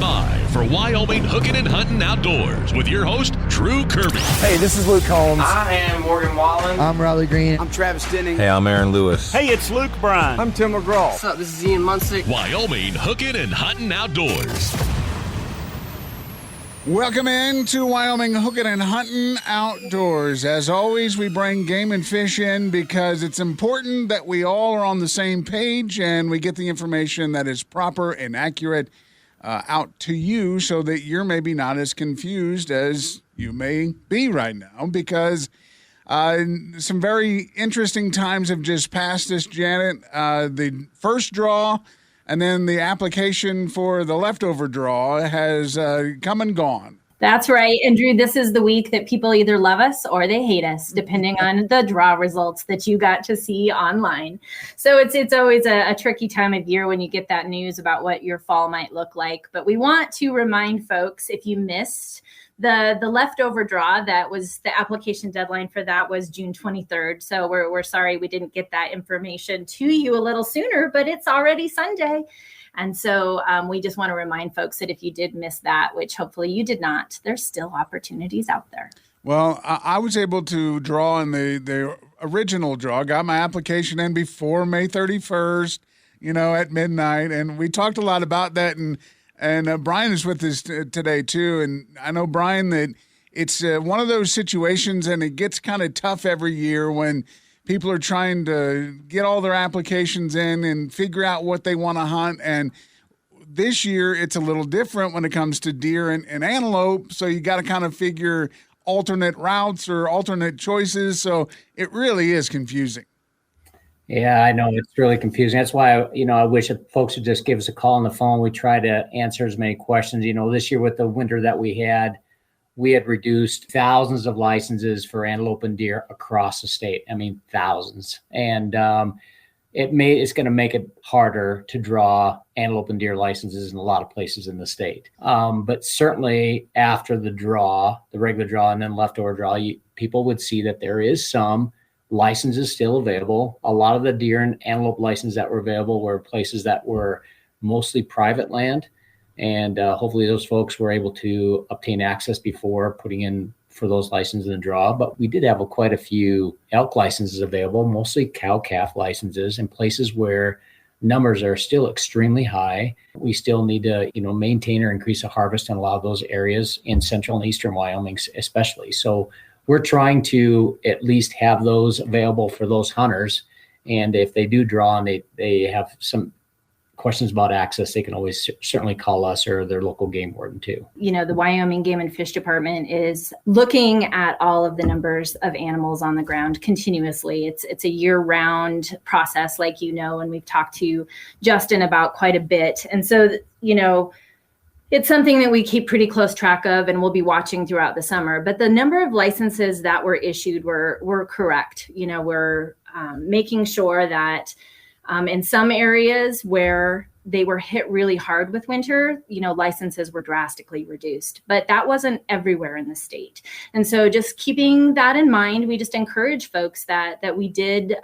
by for Wyoming Hookin Huntin Outdoors with your host, Drew Kirby. Hey, this is Luke Holmes. I am Morgan Wallen. I'm Riley Green. I'm Travis Denning. Hey, I'm Aaron Lewis. Hey, it's Luke Bryan. I'm Tim McGraw. What's up? This is Ian Munsick. Wyoming Hookin Huntin Outdoors. Welcome in to Wyoming Hookin Huntin Outdoors. As always, we bring game and fish in because it's important that we all are on the same page and we get the information that is proper and accurate out to you so that you're maybe not as confused as you may be right now, because some very interesting times have just passed us, Janet. The first draw and then the application for the leftover draw has come and gone. That's right. And Drew, this is the week that people either love us or they hate us, depending on the draw results that you got to see online. So it's always a tricky time of year when you get that news about what your fall might look like. But we want to remind folks, if you missed the leftover draw, that was the application deadline for that was June 23rd. So we're sorry we didn't get that information to you a little sooner, but it's already Sunday. And so we just want to remind folks that if you did miss that, which hopefully you did not, there's still opportunities out there. Well, I was able to draw in the original draw, got my application in before May 31st, at midnight. And we talked a lot about that. And Brian is with us today, too. And I know, Brian, that it's one of those situations, and it gets kind of tough every year when people are trying to get all their applications in and figure out what they want to hunt. And this year, it's a little different when it comes to deer and antelope. So you got to kind of figure alternate routes or alternate choices. So it really is confusing. Yeah, I know. It's really confusing. That's why, I wish that folks would just give us a call on the phone. We try to answer as many questions. This year with the winter that we had reduced thousands of licenses for antelope and deer across the state. I mean, thousands. And it's going to make it harder to draw antelope and deer licenses in a lot of places in the state. But certainly after the regular draw and then leftover draw, people would see that there is some licenses still available. A lot of the deer and antelope licenses that were available were places that were mostly private land. And hopefully those folks were able to obtain access before putting in for those licenses in the draw. But we did have quite a few elk licenses available, mostly cow-calf licenses in places where numbers are still extremely high. We still need to, maintain or increase the harvest in a lot of those areas in central and eastern Wyoming especially. So we're trying to at least have those available for those hunters. And if they do draw and they have some questions about access, they can always certainly call us or their local game warden too. The Wyoming Game and Fish Department is looking at all of the numbers of animals on the ground continuously. It's a year-round process, like and we've talked to Justin about quite a bit. And so, it's something that we keep pretty close track of and we'll be watching throughout the summer. But the number of licenses that were issued were correct. We're making sure that in some areas where they were hit really hard with winter, licenses were drastically reduced. But that wasn't everywhere in the state. And so just keeping that in mind, we just encourage folks that we did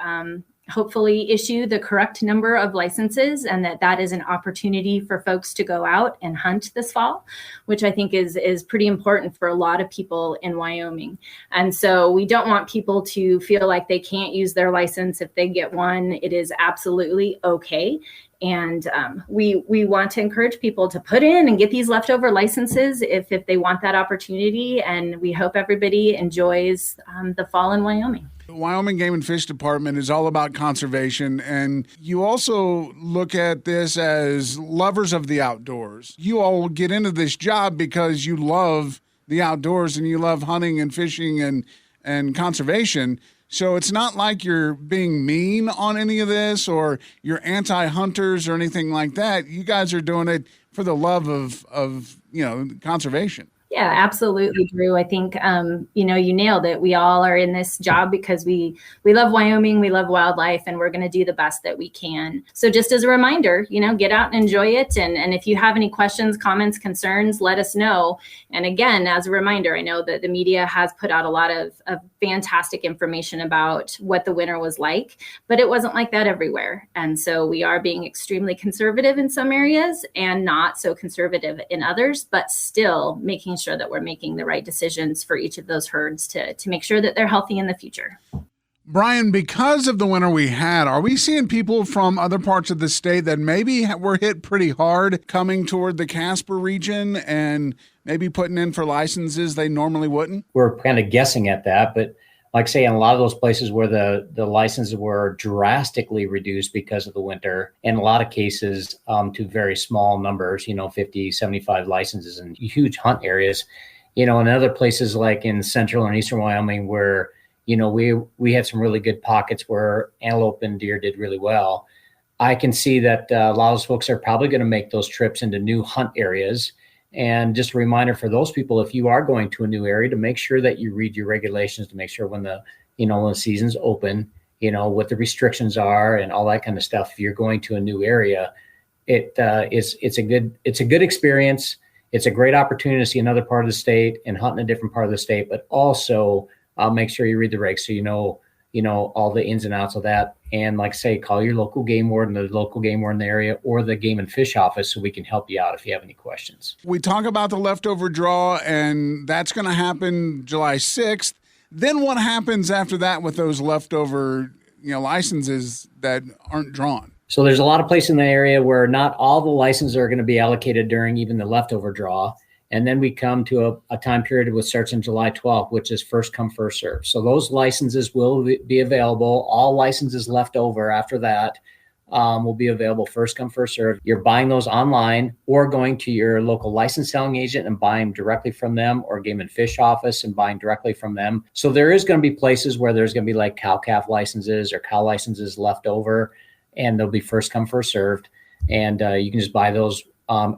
hopefully issue the correct number of licenses, and that is an opportunity for folks to go out and hunt this fall, which I think is pretty important for a lot of people in Wyoming. And so we don't want people to feel like they can't use their license if they get one. It is absolutely okay. And we want to encourage people to put in and get these leftover licenses if they want that opportunity. And we hope everybody enjoys the fall in Wyoming. The Wyoming Game and Fish Department is all about conservation, and you also look at this as lovers of the outdoors. You all get into this job because you love the outdoors and you love hunting and fishing and conservation. So it's not like you're being mean on any of this or you're anti-hunters or anything like that. You guys are doing it for the love of conservation. Yeah, absolutely, Drew. I think, you nailed it. We all are in this job because we love Wyoming, we love wildlife, and we're going to do the best that we can. So just as a reminder, get out and enjoy it. And if you have any questions, comments, concerns, let us know. And again, as a reminder, I know that the media has put out a lot of fantastic information about what the winter was like, but it wasn't like that everywhere. And so we are being extremely conservative in some areas and not so conservative in others, but still making sure that we're making the right decisions for each of those herds to make sure that they're healthy in the future. Brian, because of the winter we had, are we seeing people from other parts of the state that maybe were hit pretty hard coming toward the Casper region and maybe putting in for licenses they normally wouldn't? We're kind of guessing at that, but like say in a lot of those places where the licenses were drastically reduced because of the winter, in a lot of cases to very small numbers, 50, 75 licenses in huge hunt areas, in other places like in central and eastern Wyoming where, we had some really good pockets where antelope and deer did really well. I can see that a lot of those folks are probably going to make those trips into new hunt areas. And just a reminder for those people, if you are going to a new area, to make sure that you read your regulations, to make sure when the season's open, what the restrictions are and all that kind of stuff. If you're going to a new area, it's a good experience. It's a great opportunity to see another part of the state and hunt in a different part of the state, but also make sure you read the regs so you know all the ins and outs of that. And like I say, call your local game warden, the local game warden in the area, or the game and fish office so we can help you out if you have any questions. We talk about the leftover draw, and that's going to happen July 6th. Then what happens after that with those leftover licenses that aren't drawn? So there's a lot of places in the area where not all the licenses are going to be allocated during even the leftover draw. And then we come to a time period which starts in July 12th, which is first come, first serve. So those licenses will be available. All licenses left over after that will be available first come, first serve. You're buying those online or going to your local license selling agent and buying directly from them, or game and fish office and buying directly from them. So there is going to be places where there's going to be like cow-calf licenses or cow licenses left over, and they'll be first come, first served. And you can just buy those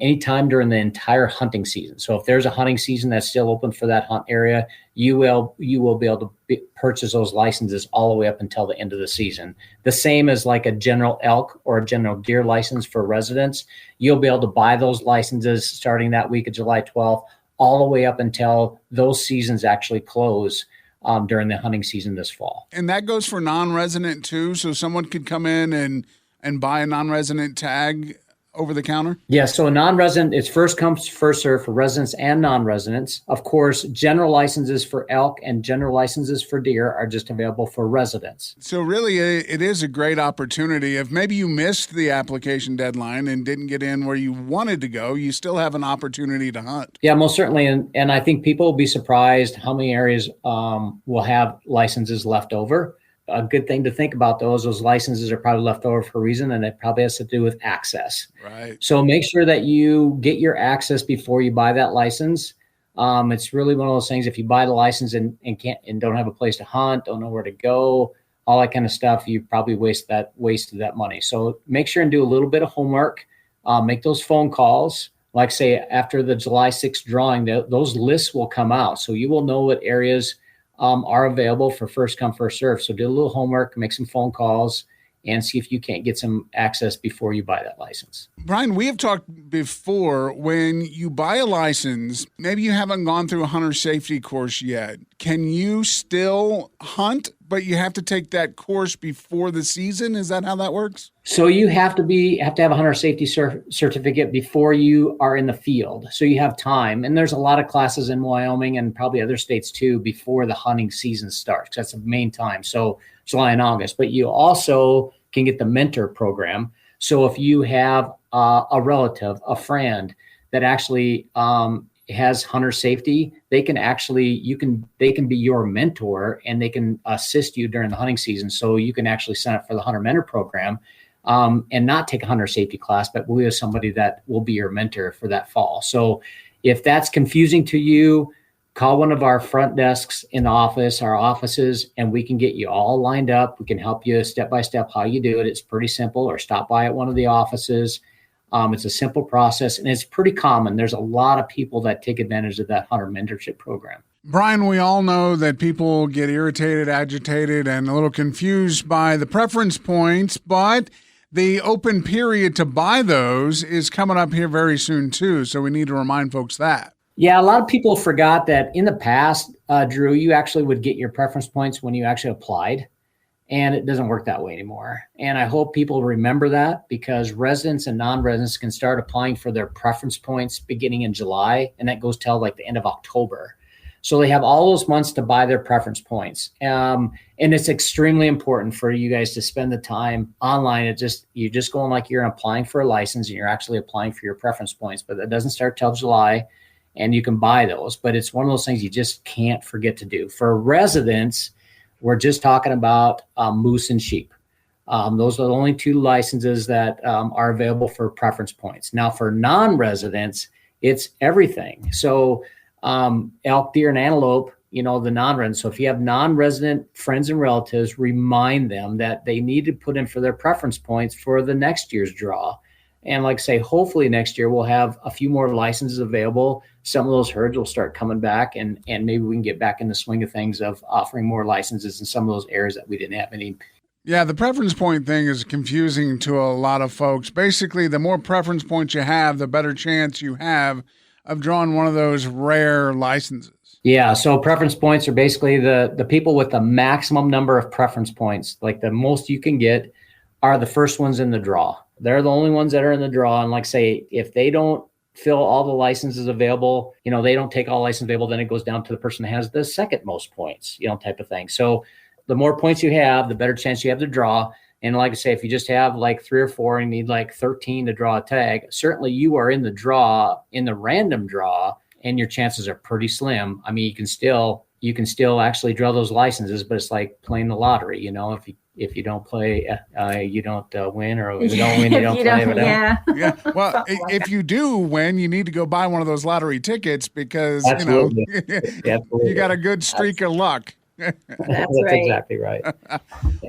anytime during the entire hunting season. So if there's a hunting season that's still open for that hunt area, you will be able to purchase those licenses all the way up until the end of the season. The same as like a general elk or a general deer license for residents. You'll be able to buy those licenses starting that week of July 12th all the way up until those seasons actually close during the hunting season this fall. And that goes for non-resident too? So someone could come in and buy a non-resident tag over the counter? Yeah, so a non-resident, it's first come, first serve for residents and non-residents. Of course, general licenses for elk and general licenses for deer are just available for residents. So really, it is a great opportunity. If maybe you missed the application deadline and didn't get in where you wanted to go, you still have an opportunity to hunt. Yeah, most certainly. And I think people will be surprised how many areas will have licenses left over. A good thing to think about those licenses are probably left over for a reason, and it probably has to do with access. Right. So make sure that you get your access before you buy that license. It's really one of those things. If you buy the license and don't have a place to hunt, don't know where to go, all that kind of stuff, you probably wasted that money. So make sure and do a little bit of homework. Make those phone calls. Like say after the July 6th drawing, those lists will come out, so you will know what areas are available for first come, first serve. So do a little homework, make some phone calls, and see if you can't get some access before you buy that license. Brian, we have talked before, when you buy a license, maybe you haven't gone through a hunter safety course yet. Can you still hunt, but you have to take that course before the season? Is that how that works? So you have to have a hunter safety certificate before you are in the field. So you have time. And there's a lot of classes in Wyoming and probably other states too before the hunting season starts. That's the main time. So July and August. But you also can get the mentor program. So if you have a relative, a friend that actually has hunter safety, they can be your mentor and they can assist you during the hunting season. So you can actually sign up for the hunter mentor program and not take a hunter safety class, but we have somebody that will be your mentor for that fall. So if that's confusing to you, call one of our front desks in the office, our offices, and we can get you all lined up. We can help you step by step how you do it. It's pretty simple. Or stop by at one of the offices. It's a simple process, and it's pretty common. There's a lot of people that take advantage of that hunter mentorship program. Brian, we all know that people get irritated, agitated, and a little confused by the preference points, but the open period to buy those is coming up here very soon, too. So we need to remind folks that. Yeah, a lot of people forgot that in the past, Drew, you actually would get your preference points when you actually applied. And it doesn't work that way anymore. And I hope people remember that, because residents and non-residents can start applying for their preference points beginning in July, and that goes till like the end of October. So they have all those months to buy their preference points. And it's extremely important for you guys to spend the time online. You're just going like you're applying for a license, and you're actually applying for your preference points, but that doesn't start till July, and you can buy those. But it's one of those things you just can't forget to do. For residents, we're just talking about moose and sheep. Those are the only two licenses that are available for preference points. Now, for non-residents, it's everything. So elk, deer, and antelope, the non-resident. So if you have non-resident friends and relatives, remind them that they need to put in for their preference points for the next year's draw. And like I say, hopefully next year we'll have a few more licenses available. Some of those herds will start coming back, and maybe we can get back in the swing of things of offering more licenses in some of those areas that we didn't have any. Yeah, the preference point thing is confusing to a lot of folks. Basically, the more preference points you have, the better chance you have of drawing one of those rare licenses. Yeah, so preference points are basically the people with the maximum number of preference points, like the most you can get, are the first ones in the draw. They're the only ones that are in the draw. And like say, if they don't fill all the licenses available, they don't take all licenses available, then it goes down to the person that has the second most points, type of thing. So the more points you have, the better chance you have to draw. And like I say, if you just have like 3 or 4 and you need like 13 to draw a tag, certainly you are in the draw, in the random draw, and your chances are pretty slim. I mean, you can still actually draw those licenses, but it's like playing the lottery. If you don't play, you don't win, or if you don't win, you don't play. Yeah. Yeah. Well, if you do win, you need to go buy one of those lottery tickets, because Absolutely. You got a good streak of luck. That's right. exactly right.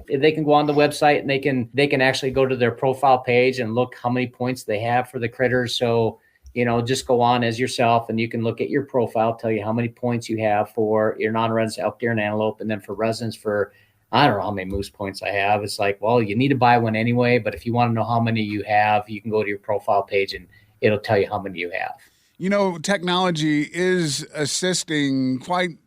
They can go on the website, and they can actually go to their profile page and look how many points they have for the critters. So, just go on as yourself, and you can look at your profile, tell you how many points you have for your non-residents, elk, deer, and antelope, and then for residents, for I don't know how many moose points I have. It's like, well, you need to buy one anyway, but if you want to know how many you have, you can go to your profile page and it'll tell you how many you have. Technology is assisting quite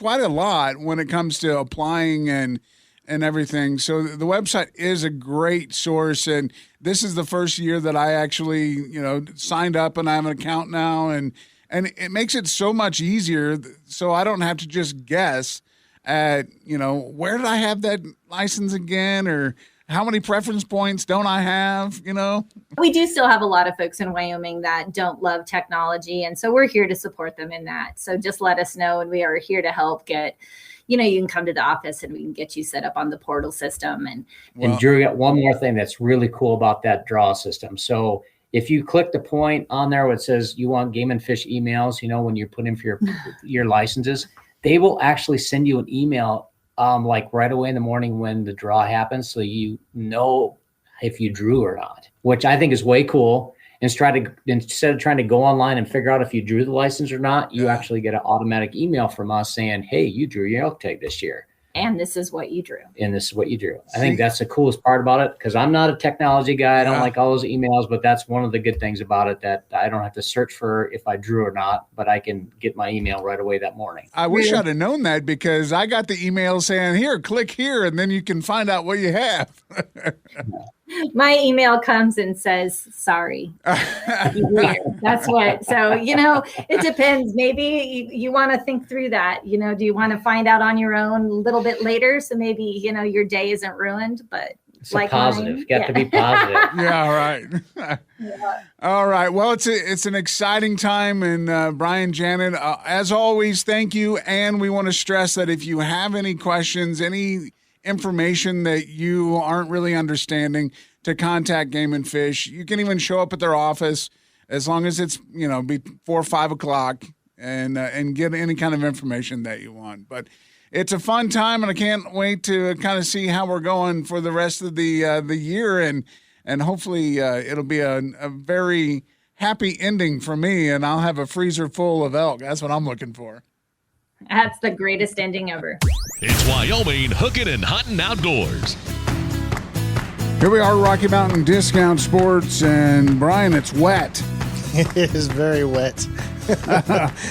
a lot when it comes to applying and everything. So the website is a great source, and this is the first year that I actually, signed up, and I have an account now, and it makes it so much easier, so I don't have to just guess at, where did I have that license again, or how many preference points don't I have, We do still have a lot of folks in Wyoming that don't love technology. And so we're here to support them in that. So just let us know, and we are here to help get, you can come to the office and we can get you set up on the portal system. And Drew, got one more thing that's really cool about that draw system. So if you click the point on there where it says you want Game and Fish emails, when you put in for your licenses, they will actually send you an email like right away in the morning when the draw happens, so you know if you drew or not, which I think is way cool. And instead of trying to go online and figure out if you drew the license or not, you actually get an automatic email from us saying, hey, you drew your elk tag this year. And this is what you drew. I think that's the coolest part about it, because I'm not a technology guy. I don't like all those emails, but that's one of the good things about it, that I don't have to search for if I drew or not, but I can get my email right away that morning. I wish I'd have known that, because I got the email saying, here, click here, and then you can find out what you have. My email comes and says, sorry. That's what. So, it depends. Maybe you want to think through that. Do you want to find out on your own a little bit later? So maybe, your day isn't ruined, but it's like positive. You got to be positive. Yeah, right. All right. Well, it's an exciting time. And Brian, Janet, as always, thank you. And we want to stress that if you have any questions, any information that you aren't really understanding, to contact Game and Fish. You can even show up at their office, as long as it's before 5 o'clock, and get any kind of information that you want. But it's a fun time, and I can't wait to kind of see how we're going for the rest of the year, and and hopefully it'll be a very happy ending for me, and I'll have a freezer full of elk. That's what I'm looking for. That's the greatest ending ever. It's Wyoming Hookin and Huntin Outdoors. Here we are, Rocky Mountain Discount Sports, and Brian, it's wet. It is very wet.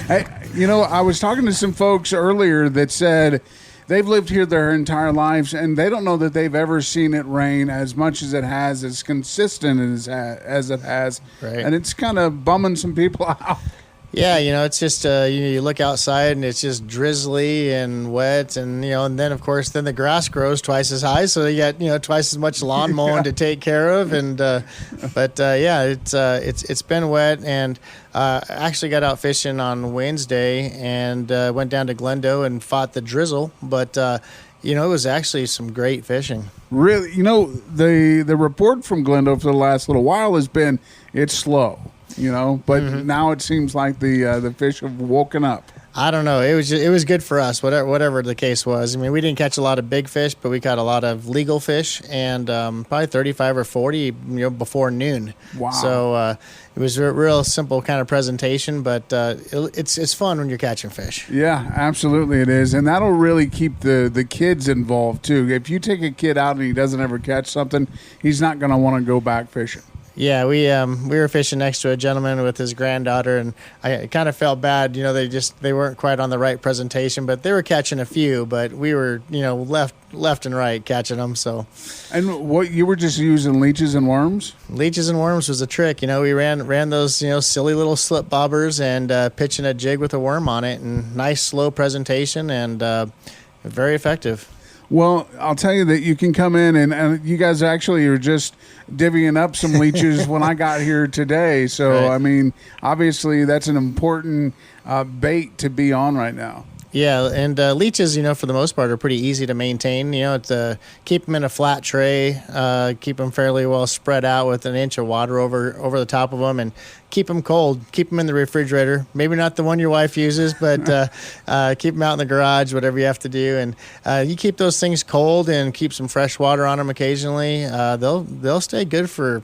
Hey, I was talking to some folks earlier that said they've lived here their entire lives, and they don't know that they've ever seen it rain as much as it has, as consistent as it has. Right. And it's kind of bumming some people out. Yeah, it's just you look outside and it's just drizzly and wet, and and then of course the grass grows twice as high, so you got twice as much lawn mowing to take care of, and it's been wet, and actually got out fishing on Wednesday and went down to Glendo and fought the drizzle, but it was actually some great fishing. Really, the report from Glendo for the last little while has been it's slow. But now it seems like the fish have woken up. I don't know. It was good for us, whatever the case was. I mean, we didn't catch a lot of big fish, but we caught a lot of legal fish, and probably 35 or 40, before noon. Wow! So it was a real simple kind of presentation, but it's fun when you're catching fish. Yeah, absolutely it is, and that'll really keep the kids involved too. If you take a kid out and he doesn't ever catch something, he's not going to want to go back fishing. Yeah, we were fishing next to a gentleman with his granddaughter, and I kind of felt bad. They weren't quite on the right presentation, but they were catching a few. But we were, left and right catching them. So, and what you were just using leeches and worms? Leeches and worms was the trick. We ran those silly little slip bobbers and pitching a jig with a worm on it, and nice slow presentation and very effective. Well, I'll tell you that you can come in, and you guys actually are just divvying up some leeches when I got here today. So, right. I mean, obviously that's an important bait to be on right now. Yeah, and leeches, for the most part, are pretty easy to maintain. Keep them in a flat tray, keep them fairly well spread out with an inch of water over the top of them, and keep them cold. Keep them in the refrigerator. Maybe not the one your wife uses, but keep them out in the garage, whatever you have to do. And you keep those things cold and keep some fresh water on them occasionally. They'll stay good for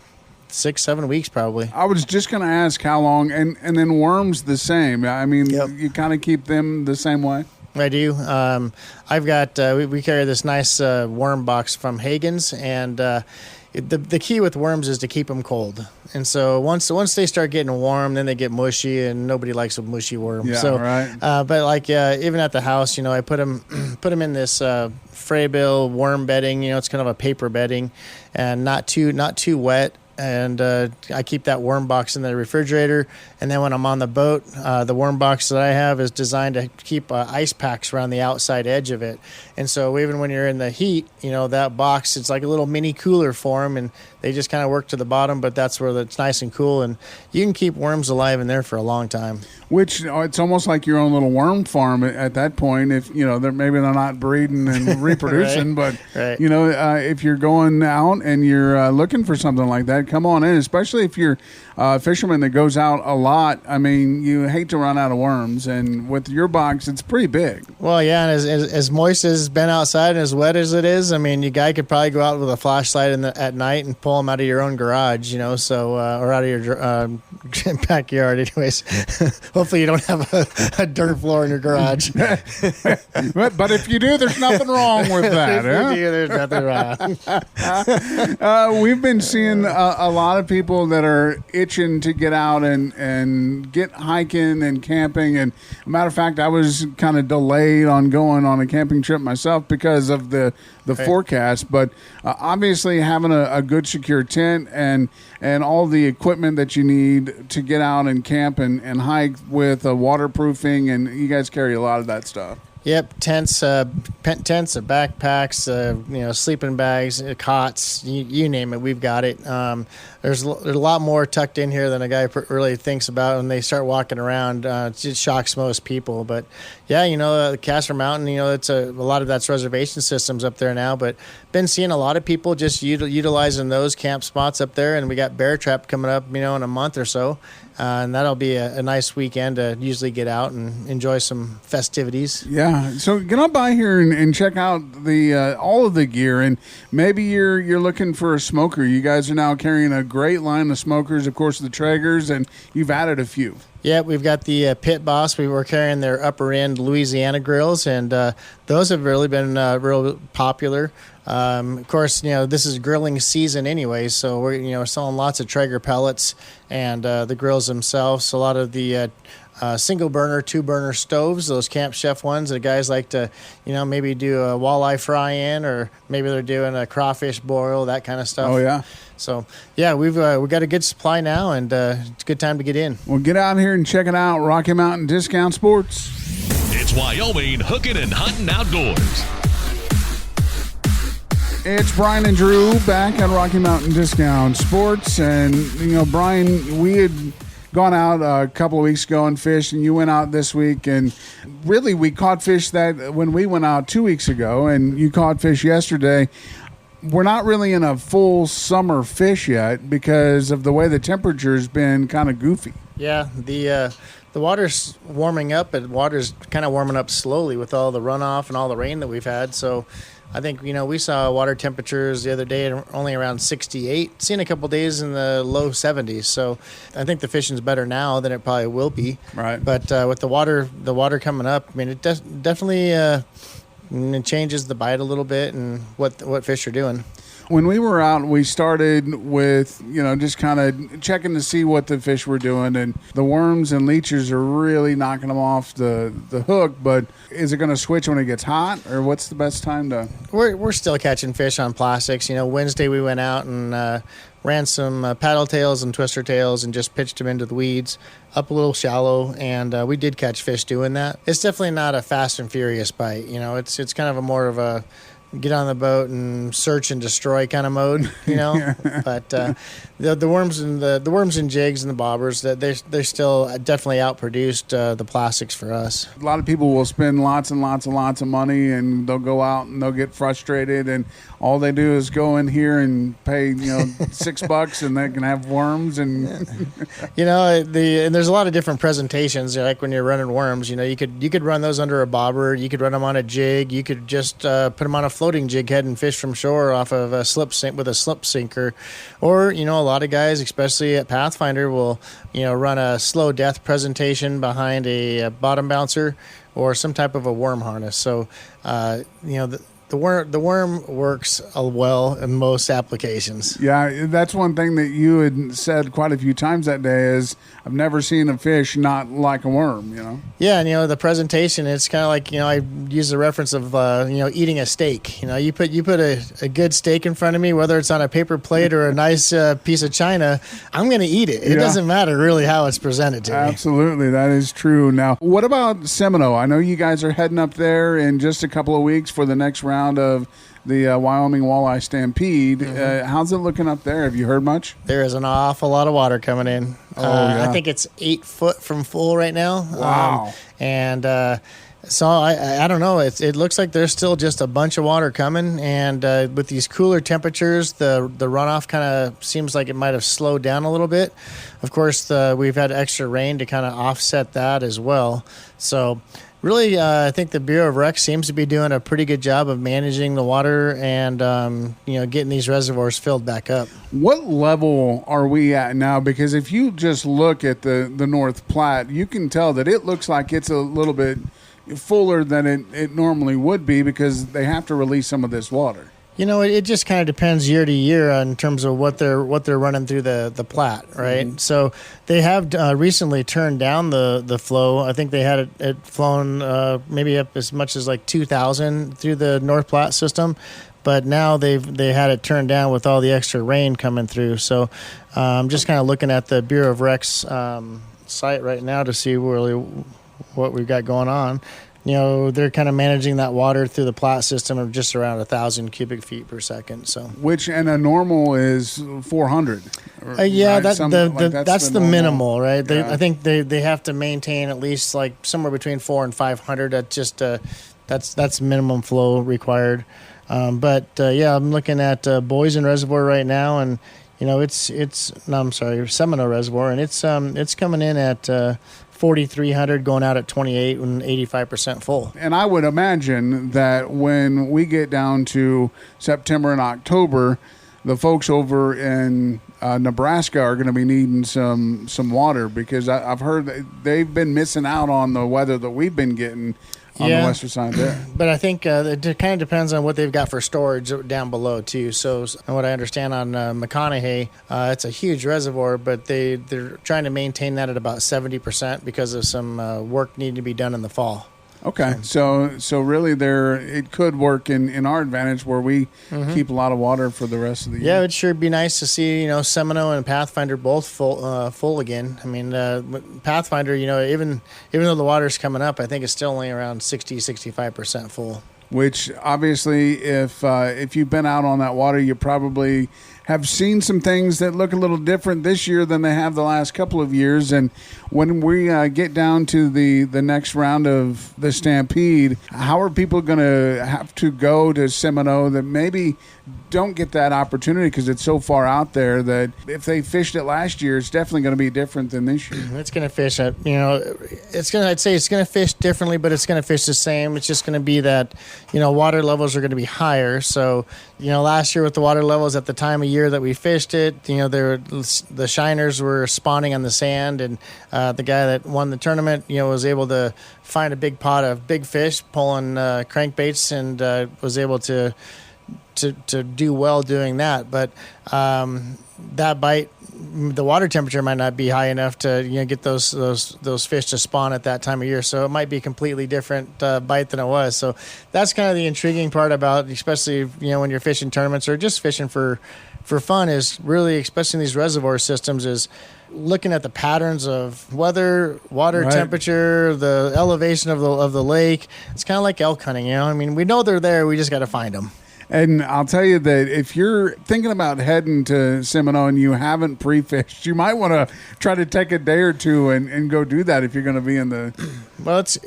6-7 weeks probably. I was just going to ask how long, and then worms the same. I mean, Yep. You kind of keep them the same way? I do. I've got, we carry this nice worm box from Hagen's, and the key with worms is to keep them cold. And so once they start getting warm, then they get mushy, and nobody likes a mushy worm. Yeah, so, right. But even at the house, I put them in this Fraybill worm bedding. It's kind of a paper bedding, and not too wet. And I keep that worm box in the refrigerator. And then when I'm on the boat, the worm box that I have is designed to keep ice packs around the outside edge of it. And so even when you're in the heat, that box, it's like a little mini cooler for them, and they just kind of work to the bottom, but that's where it's nice and cool. And you can keep worms alive in there for a long time. Which it's almost like your own little worm farm at that point. If they're not breeding and reproducing, Right. but Right. if you're going out and you're looking for something like that, come on in. Especially if you're a fisherman that goes out a lot. I mean, you hate to run out of worms, and with your box, it's pretty big. Well, yeah, and as moist as it's been outside and as wet as it is, I mean, you guy could probably go out with a flashlight at night and pull them out of your own garage, so or out of your backyard. Anyways, hopefully you don't have a dirt floor in your garage. but if you do, there's nothing wrong with that. If you do, there's nothing wrong. We've been seeing a lot of people that are itching to get out and get hiking and camping. And matter of fact, I was kind of delayed on going on a camping trip myself because of the forecast. But obviously having a good secure tent and all the equipment that you need to get out and camp and hike with waterproofing, and you guys carry a lot of that stuff. Yep, tents, backpacks, sleeping bags, cots, you name it, we've got it. There's a lot more tucked in here than a guy really thinks about when they start walking around. It just shocks most people. But yeah, Castor Mountain, it's a lot of that's reservation systems up there now. But been seeing a lot of people just utilizing those camp spots up there, and we got Bear Trap coming up, in a month or so. And that'll be a nice weekend to usually get out and enjoy some festivities. Yeah, Yeah, so get on by here and check out the all of the gear, and maybe you're looking for a smoker. You guys are now carrying a great line of smokers, of course, the Traegers, and you've added a few. Yeah, we've got the Pit Boss. We were carrying their upper end Louisiana grills, and those have really been real popular. Of course, this is grilling season anyway, so we're selling lots of Traeger pellets and the grills themselves. A lot of the single burner, 2-burner stoves, those Camp Chef ones that guys like to, maybe do a walleye fry in, or maybe they're doing a crawfish boil, that kind of stuff. Oh, yeah. So, yeah, we've got a good supply now, and it's a good time to get in. Well, get out here and check it out, Rocky Mountain Discount Sports. It's Wyoming Hookin and Huntin Outdoors. It's Brian and Drew back at Rocky Mountain Discount Sports, and, Brian, we had gone out a couple of weeks ago and fished, and you went out this week, and really we caught fish that when we went out 2 weeks ago, and you caught fish yesterday. We're not really in a full summer fish yet because of the way the temperature's been kind of goofy. Yeah, the water's warming up, and water's kind of warming up slowly with all the runoff and all the rain that we've had. So I think, we saw water temperatures the other day at only around 68, seen a couple days in the low 70s. So I think the fishing's better now than it probably will be. Right. But with the water coming up, I mean, it definitely it changes the bite a little bit and what fish are doing. When we were out, we started with, just kind of checking to see what the fish were doing, and the worms and leeches are really knocking them off the hook. But is it going to switch when it gets hot, or what's the best time to? We're still catching fish on plastics. Wednesday we went out and ran some paddle tails and twister tails and just pitched them into the weeds up a little shallow, and we did catch fish doing that. It's definitely not a fast and furious bite. It's kind of a more of a get on the boat and search and destroy kind of mode, But the worms and the worms and jigs and the bobbers, that they're still definitely outproduced the plastics for us. A lot of people will spend lots and lots and lots of money, and they'll go out and they'll get frustrated, and all they do is go in here and pay $6 and they can have worms and and there's a lot of different presentations. Like when you're running worms, you could run those under a bobber, you could run them on a jig, you could just put them on a floating jig head and fish from shore off of a slip sinker, or a lot of guys, especially at Pathfinder, will run a slow death presentation behind a bottom bouncer or some type of a worm harness. So the worm works well in most applications. Yeah, that's one thing that you had said quite a few times that day is I've never seen a fish not like a worm, Yeah, and the presentation, it's kind of like, I use the reference of, eating a steak. You put a good steak in front of me, whether it's on a paper plate or a nice piece of china, I'm going to eat it. It doesn't matter really how it's presented to me. Absolutely, that is true. Now, what about Seminole? I know you guys are heading up there in just a couple of weeks for the next round of the Wyoming Walleye Stampede. Mm-hmm. How's it looking up there? Have you heard much? There is an awful lot of water coming in. Yeah. I think it's 8 foot from full right now. Wow. So I don't know. It looks like there's still just a bunch of water coming, and with these cooler temperatures, the runoff kind of seems like it might have slowed down a little bit. Of course, we've had extra rain to kind of offset that as well. So really, I think the Bureau of Rec seems to be doing a pretty good job of managing the water and getting these reservoirs filled back up. What level are we at now? Because if you just look at the North Platte, you can tell that it looks like it's a little bit fuller than it normally would be because they have to release some of this water. It just kind of depends year to year in terms of what they're running through the Platte, right? Mm-hmm. So they have recently turned down the flow. I think they had it flown maybe up as much as like 2,000 through the North Platte system, but now they had it turned down with all the extra rain coming through. So I'm just kind of looking at the Bureau of Rec's site right now to see really what we've got going on. They're kind of managing that water through the Platte system of just around 1,000 cubic feet per second. So, which and a normal is 400. Yeah, right? that's the minimal, right? Yeah. I think they have to maintain at least like somewhere between 400 and 500. That's just that's minimum flow required. I'm looking at Boysen Reservoir right now, and Seminole Reservoir, and it's coming in at 4,300 going out at 28 and 85% full. And I would imagine that when we get down to September and October, the folks over in Nebraska are going to be needing some water, because I've heard that they've been missing out on the weather that we've been getting on the western side there. But I think it kind of depends on what they've got for storage down below too. So what I understand on McConaughey, it's a huge reservoir, but they're trying to maintain that at about 70% because of some work needing to be done in the fall. Okay, so really it could work in our advantage, where we keep a lot of water for the rest of the year. Yeah, it'd sure be nice to see, Seminole and Pathfinder both full again. I mean, Pathfinder, even though the water's coming up, I think it's still only around 65% full. Which obviously, if you've been out on that water, you probably have seen some things that look a little different this year than they have the last couple of years. And when we get down to the next round of the Stampede, how are people going to have to go to Seminole that maybe don't get that opportunity because it's so far out there, that if they fished it last year, it's definitely going to be different than this year? It's going to fish at, I'd say it's going to fish differently, but it's going to fish the same. It's just going to be that, water levels are going to be higher. So, last year with the water levels at the time of year that we fished it, the shiners were spawning on the sand, and the guy that won the tournament, was able to find a big pot of big fish pulling crankbaits, and was able to do well doing that. But that bite, the water temperature might not be high enough to get those fish to spawn at that time of year, so it might be a completely different bite than it was. So that's kind of the intriguing part about, especially when you're fishing tournaments or just fishing for fun, is really, especially in these reservoir systems, is looking at the patterns of weather, water temperature, the elevation of the lake. It's kind of like elk hunting, I mean, we know they're there, we just got to find them. And I'll tell you that if you're thinking about heading to Seminole and you haven't pre-fished, you might want to try to take a day or two and go do that if you're going to be in the... Well, it's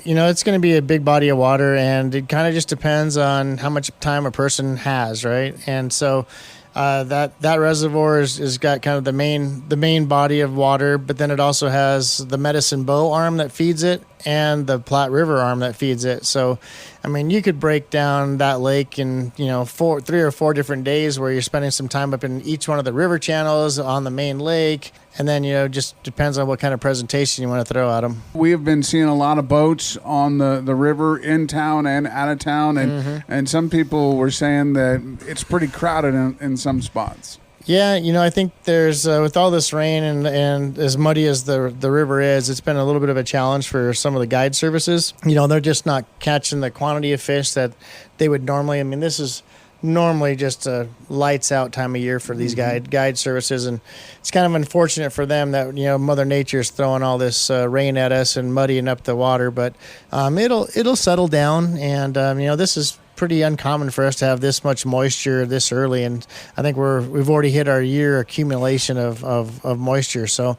going to be a big body of water, and it kind of just depends on how much time a person has, right? And so that reservoir is got kind of the main body of water, but then it also has the Medicine Bow arm that feeds it and the Platte River arm that feeds it. So, I mean, you could break down that lake in 3 or 4 different days, where you're spending some time up in each one of the river channels on the main lake, and then just depends on what kind of presentation you want to throw at them. We have been seeing a lot of boats on the river, in town and out of town, and some people were saying that it's pretty crowded in some spots. Yeah, I think there's with all this rain and as muddy as the river is, it's been a little bit of a challenge for some of the guide services. They're just not catching the quantity of fish that they would normally. I mean, this is normally just a lights out time of year for these guide services, and it's kind of unfortunate for them that Mother Nature's throwing all this rain at us and muddying up the water. But it'll settle down, and this is pretty uncommon for us to have this much moisture this early, and I think we've already hit our year accumulation of moisture. So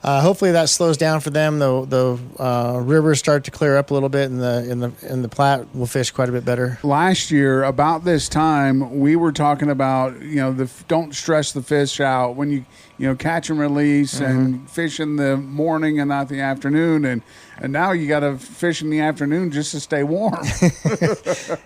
hopefully that slows down for them. The rivers start to clear up a little bit, and in the Platte will fish quite a bit better. Last year, about this time, we were talking about don't stress the fish out when you catch and release and fish in the morning and not the afternoon, and now you got to fish in the afternoon just to stay warm.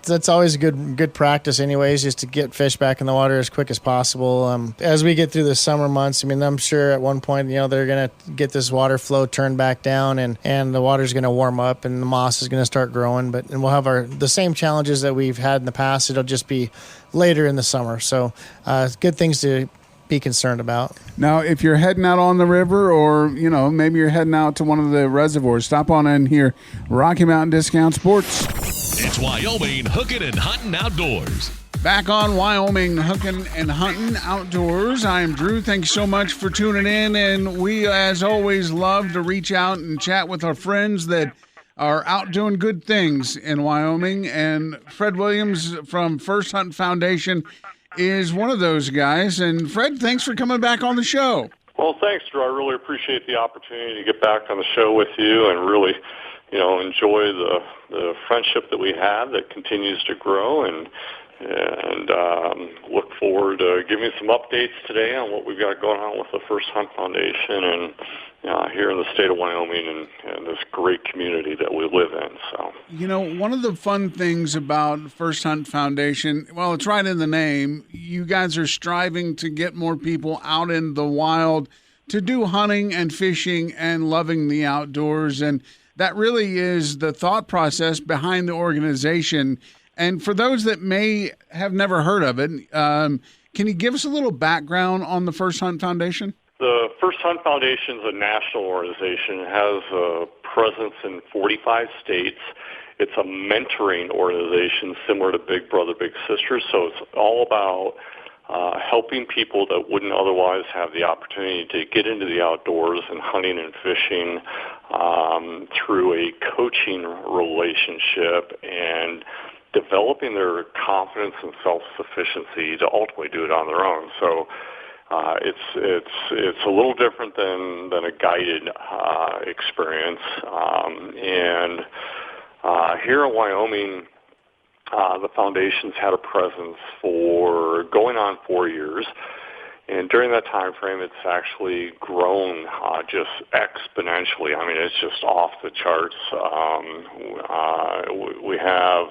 That's always a good practice anyways, just to get fish back in the water as quick as possible. As we get through the summer months, I mean, I'm sure at one point, they're going to get this water flow turned back down, and the water's going to warm up and the moss is going to start growing, and we'll have the same challenges that we've had in the past. It'll just be later in the summer. So good things to be concerned about. Now, if you're heading out on the river, or maybe you're heading out to one of the reservoirs, stop on in here, Rocky Mountain Discount Sports. It's Wyoming Hookin Huntin Outdoors. Back on Wyoming Hookin Huntin Outdoors. I am Drew. Thanks so much for tuning in, and we, as always, love to reach out and chat with our friends that are out doing good things in Wyoming. And Fred Williams from First Hunt Foundation is one of those guys. And Fred, thanks for coming back on the show. Well, thanks, Drew. I really appreciate the opportunity to get back on the show with you and really, enjoy the friendship that we have that continues to grow. And and look forward to giving you some updates today on what we've got going on with the First Hunt Foundation and here in the state of Wyoming and this great community that we live in. So, one of the fun things about First Hunt Foundation, well, it's right in the name. You guys are striving to get more people out in the wild to do hunting and fishing and loving the outdoors. And that really is the thought process behind the organization. And for those that may have never heard of it, can you give us a little background on the First Hunt Foundation? The First Hunt Foundation is a national organization. It has a presence in 45 states. It's a mentoring organization similar to Big Brother, Big Sister. So it's all about helping people that wouldn't otherwise have the opportunity to get into the outdoors and hunting and fishing through a coaching relationship and developing their confidence and self-sufficiency to ultimately do it on their own. So it's a little different than a guided experience. And here in Wyoming, the foundation's had a presence for going on 4 years. And during that time frame, it's actually grown just exponentially. I mean, it's just off the charts. We have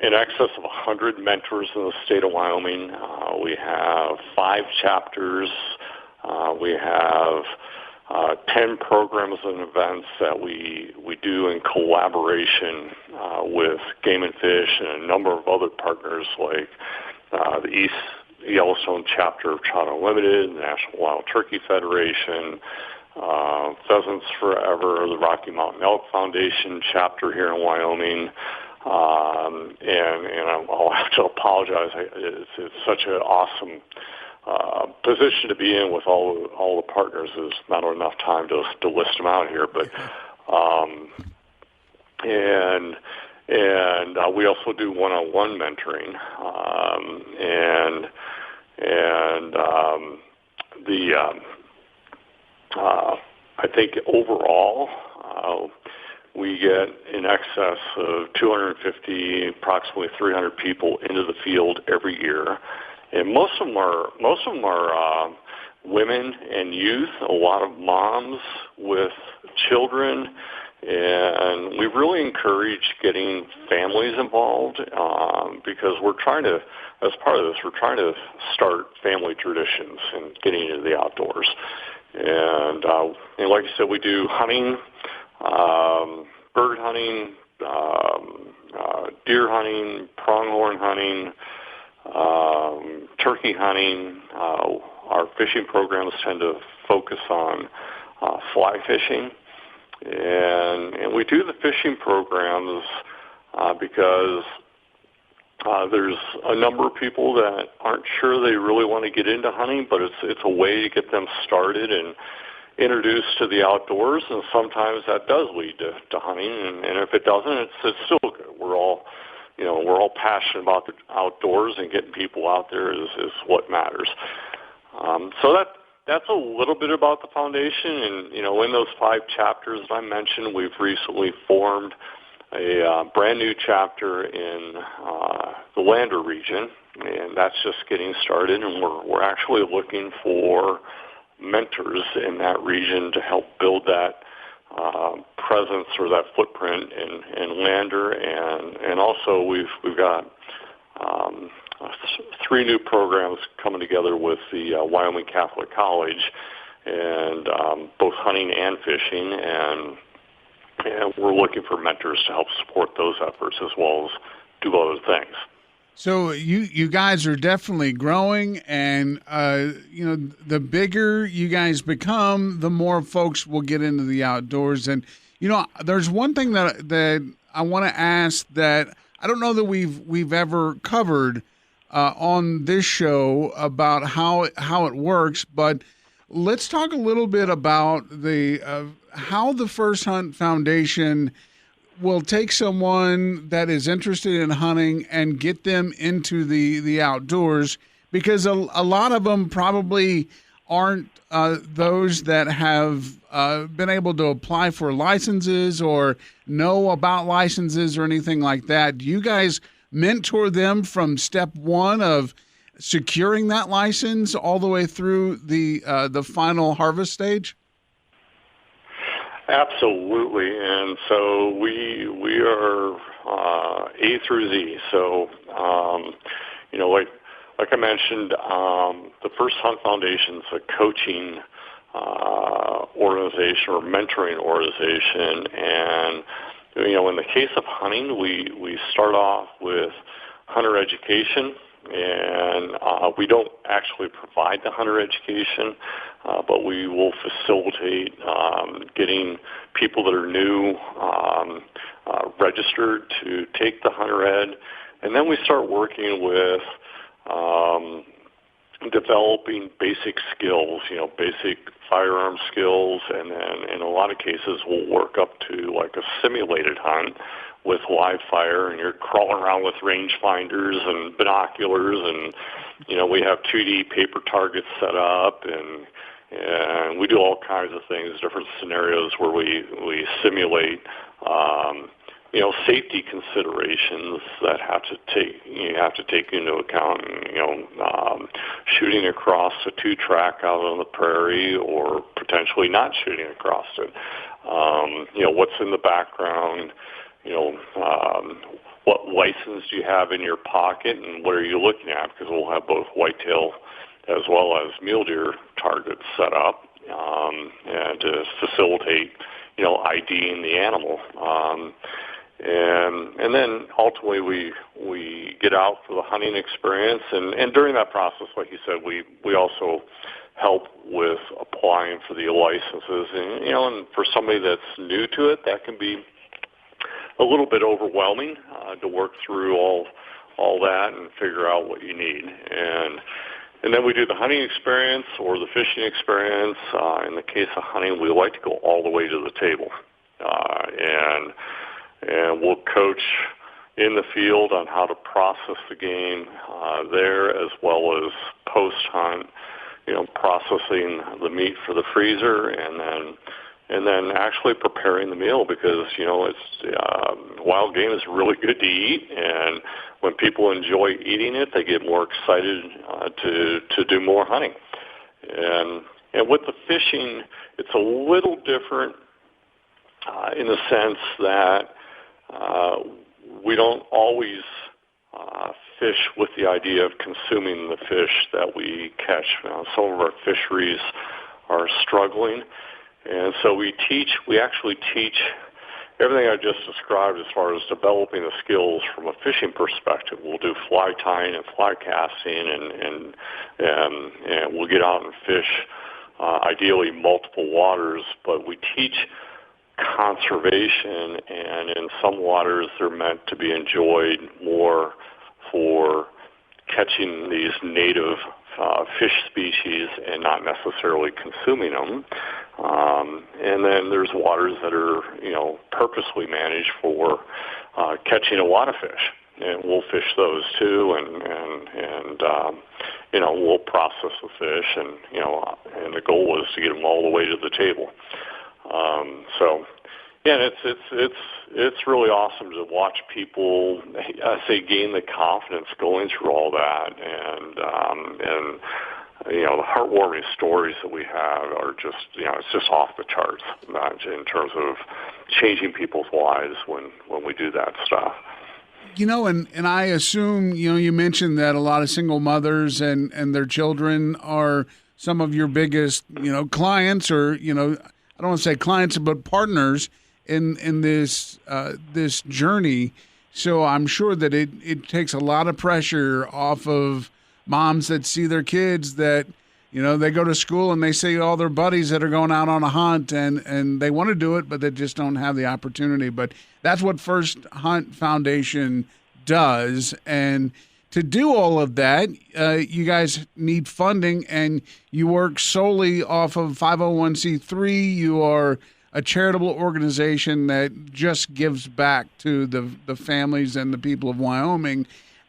in excess of 100 mentors in the state of Wyoming. We have 5 chapters. We have 10 programs and events that we do in collaboration with Game and Fish and a number of other partners like the East Yellowstone chapter of Trout Unlimited, the National Wild Turkey Federation, Pheasants Forever, the Rocky Mountain Elk Foundation chapter here in Wyoming. And I'll have to apologize. It's such an awesome position to be in with all the partners. There's not enough time to list them out here, but and we also do one-on-one mentoring, I think overall we get in excess of 250, approximately 300 people into the field every year, and most of them are women and youth. A lot of moms with children, and we really encourage getting families involved because we're trying to, as part of this, we're trying to start family traditions and getting into the outdoors. And like I said, we do hunting, bird hunting, deer hunting, pronghorn hunting, turkey hunting. Our fishing programs tend to focus on fly fishing. And we do the fishing programs because there's a number of people that aren't sure they really want to get into hunting, but it's a way to get them started and introduced to the outdoors, and sometimes that does lead to hunting, and if it doesn't, it's still good. We're all passionate about the outdoors, and getting people out there is what matters. So that's a little bit about the foundation, and in those 5 chapters I mentioned, we've recently formed a brand new chapter in the Lander region, and that's just getting started, and we're actually looking for mentors in that region to help build that presence or that footprint in Lander, and also we've got 3 new programs coming together with the Wyoming Catholic College, and both hunting and fishing, and we're looking for mentors to help support those efforts as well as do other things. So you guys are definitely growing, and the bigger you guys become, the more folks will get into the outdoors. And there's one thing that I want to ask that I don't know that we've ever covered on this show about how it works, but let's talk a little bit about how the First Hunt Foundation will take someone that is interested in hunting and get them into the outdoors, because a lot of them probably aren't those that have been able to apply for licenses or know about licenses or anything like that. Do you guys mentor them from step one of securing that license all the way through the final harvest stage? Absolutely, and so we are A through Z. So like I mentioned, the First Hunt Foundation is a coaching organization or mentoring organization, and in the case of hunting, we start off with hunter education. And we don't actually provide the hunter education, but we will facilitate getting people that are new registered to take the hunter ed. And then we start working with developing basic skills, basic firearm skills, and then in a lot of cases we'll work up to like a simulated hunt with live fire, and you're crawling around with range finders and binoculars, and we have 2D paper targets set up, and we do all kinds of things, different scenarios where we simulate safety considerations that you have to take into account, shooting across a 2-track out on the prairie or potentially not shooting across it. What's in the background, what license do you have in your pocket and what are you looking at? Because we'll have both whitetail as well as mule deer targets set up and to facilitate, IDing the animal. And then ultimately we get out for the hunting experience, and during that process, like you said, we also help with applying for the licenses, and for somebody that's new to it, that can be a little bit overwhelming to work through all that and figure out what you need, and then we do the hunting experience or the fishing experience. In the case of hunting, we like to go all the way to the table, and we'll coach in the field on how to process the game there, as well as post-hunt, processing the meat for the freezer, and then actually preparing the meal, because it's wild game is really good to eat, and when people enjoy eating it, they get more excited to do more hunting. And with the fishing, it's a little different in the sense that we don't always fish with the idea of consuming the fish that we catch. Some of our fisheries are struggling, and so we actually teach everything I just described as far as developing the skills from a fishing perspective. We'll do fly tying and fly casting, and we'll get out and fish, ideally multiple waters, but we teach conservation, and in some waters they're meant to be enjoyed more for catching these native fish species and not necessarily consuming them. And then there's waters that are, purposely managed for catching a lot of fish, and we'll fish those too, and we'll process the fish, and the goal is to get them all the way to the table. So, yeah, it's really awesome to watch people, gain the confidence going through all that, and the heartwarming stories that we have are just, it's just off the charts in terms of changing people's lives when we do that stuff. And I assume, you mentioned that a lot of single mothers and their children are some of your biggest, clients, or, I don't want to say clients, but partners in this this journey. So I'm sure that it takes a lot of pressure off of moms that see their kids that, they go to school and they see all their buddies that are going out on a hunt, and they want to do it, but they just don't have the opportunity. But that's what First Hunt Foundation does. And to do all of that, you guys need funding, and you work solely off of 501c3. You are a charitable organization that just gives back to the families and the people of Wyoming.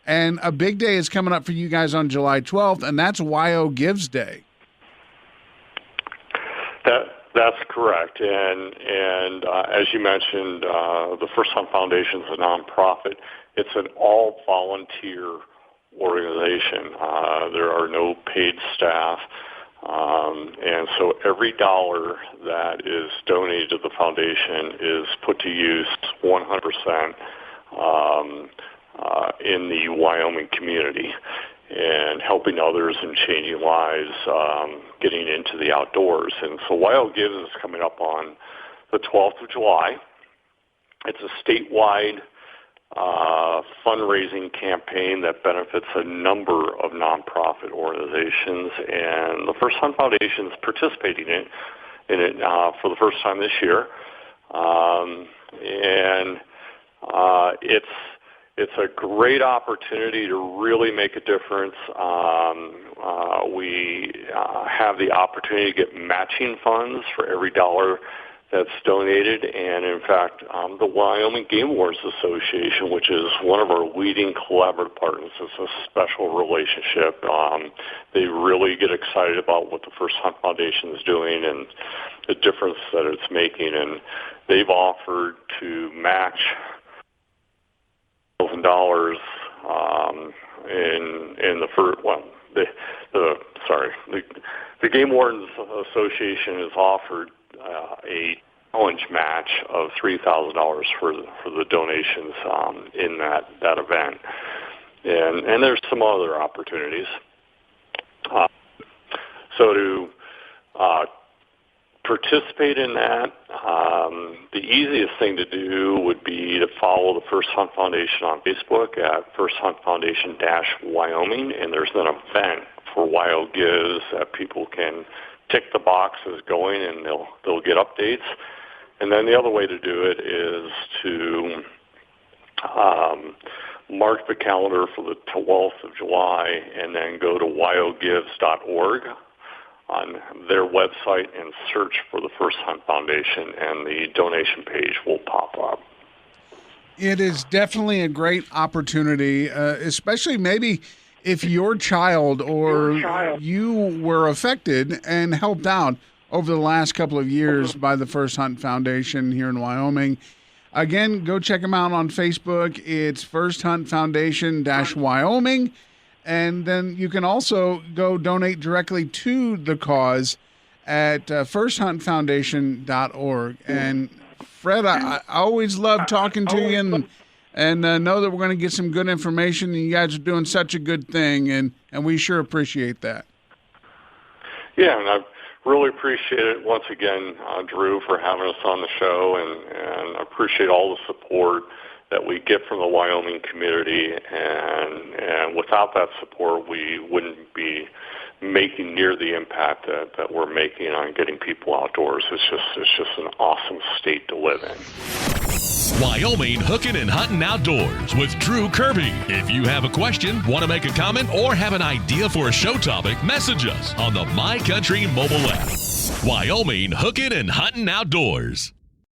And a big day is coming up for you guys on July 12th, and that's WYO Gives Day. That's correct. And as you mentioned, the First Hunt Foundation is a nonprofit, It's an all-volunteer organization. There are no paid staff. And so every dollar that is donated to the foundation is put to use 100% in the Wyoming community and helping others and changing lives, getting into the outdoors. And so Wyoming Gives is coming up on the 12th of July. It's a statewide fundraising campaign that benefits a number of nonprofit organizations, and the First Hunt Foundation is participating in it for the first time this year. It's a great opportunity to really make a difference. We have the opportunity to get matching funds for every dollar that's donated, and in fact, the Wyoming Game Wardens Association, which is one of our leading collaborative partners, is a special relationship. They really get excited about what the First Hunt Foundation is doing and the difference that it's making, and they've offered to match $1,000 in the first. Well, the Game Wardens Association has offered a challenge match of $3,000 for the donations in that event, and there's some other opportunities. So to participate in that, the easiest thing to do would be to follow the First Hunt Foundation on Facebook at First Hunt Foundation-Wyoming, and there's an event for Wyoming Gives that people can tick the boxes going, and they'll get updates. And then the other way to do it is to mark the calendar for the 12th of July and then go to wyogives.org on their website and search for the First Hunt Foundation, and the donation page will pop up. It is definitely a great opportunity, especially maybe if your child or you were affected and helped out over the last couple of years by the First Hunt Foundation here in Wyoming. Again, go check them out on Facebook. It's First Hunt Foundation-Wyoming. And then you can also go donate directly to the cause at firsthuntfoundation.org. And Fred, I always love talking to you and know that we're going to get some good information. And you guys are doing such a good thing, and we sure appreciate that. Yeah, and I really appreciate it once again, Drew, for having us on the show, and I appreciate all the support that we get from the Wyoming community, and without that support, we wouldn't be making near the impact that we're making on getting people outdoors. It's just an awesome state to live in. Wyoming Hookin and Huntin Outdoors with Drew Kirby. If you have a question, want to make a comment, or have an idea for a show topic, message us on the My Country mobile app. Wyoming Hookin and Huntin Outdoors.